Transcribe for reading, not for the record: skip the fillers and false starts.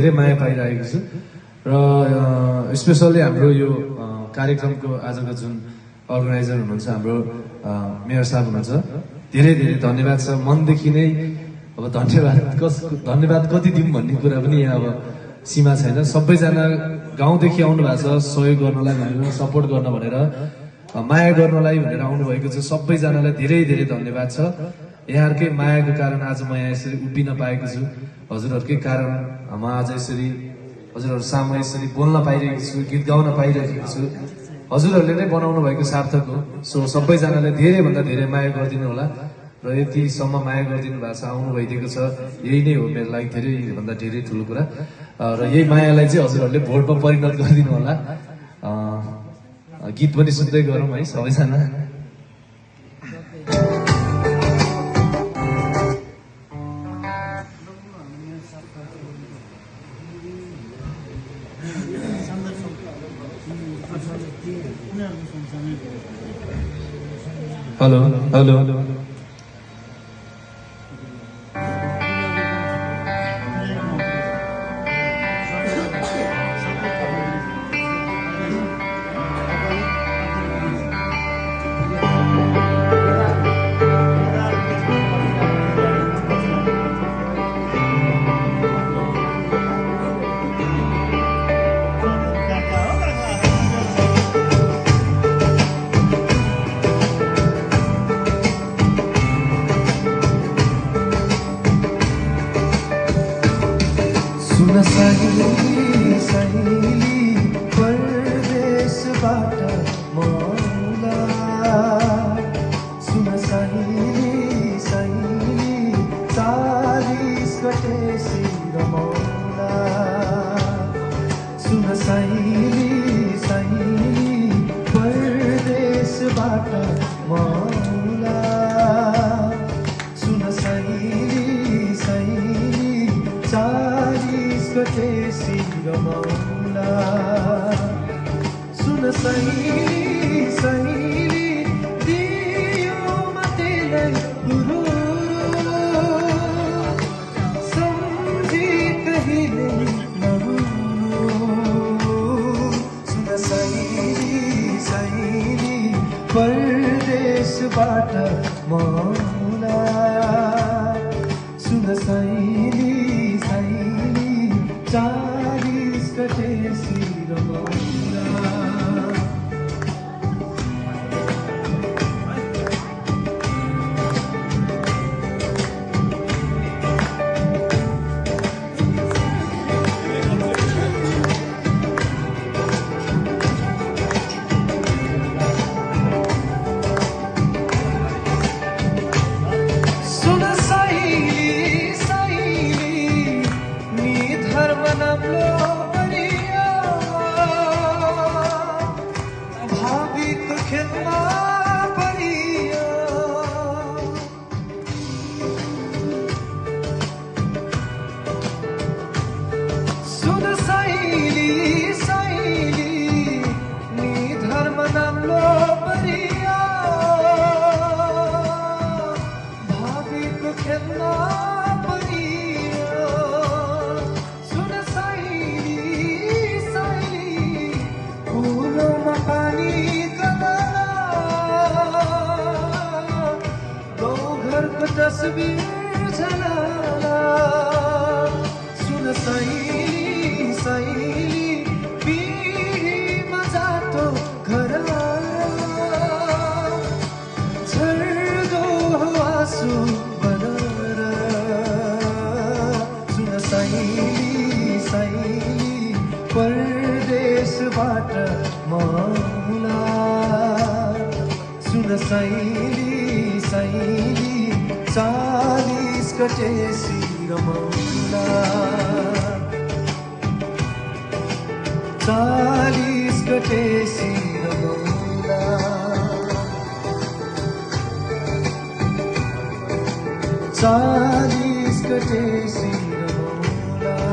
धेरै माया पाइरहेको छु र स्पेसल्ली हाम्रो यो कार्यक्रमको आजको जुन अर्गनाइजर हुनुहुन्छ हाम्रो मेयर साहब हुनुहुन्छ, धेरै धेरै धन्यवाद छ मनदेखि नै। अब धन्यवाद कति दिउँ भन्ने कुरा पनि यहाँ अब सीमा छैन। सबैजना गाउँदेखि आउनु भएको छ सहयोग गर्नलाई भनेर, सपोर्ट गर्न भनेर, माया गर्नलाई भनेर आउनुभएको छ। सबैजनालाई धेरै धेरै धन्यवाद छ। यहाँहरूकै मायाको कारण आज म यहाँ यसरी उभिन पाएको छु। हजुरहरूकै कारण म आज यसरी हजुरहरू सामु यसरी बोल्न पाइरहेको छु, गीत गाउन पाइरहेको छु। हजुरहरूले नै बनाउनु भएको सार्थक हो। सो सबैजनाले धेरैभन्दा धेरै माया गरिदिनु होला र यतिसम्म माया गरिदिनु भएको छ, आउनु भइदिएको छ, यही नै हो मेरो लागि धेरैभन्दा धेरै ठुलो कुरा। र यही मायालाई चाहिँ हजुरहरूले भोटमा परिणत गरिदिनु होला। गीत पनि सुन्दै गरौँ है सबैजना। हेलो हेलो चालीस गते सी रमौला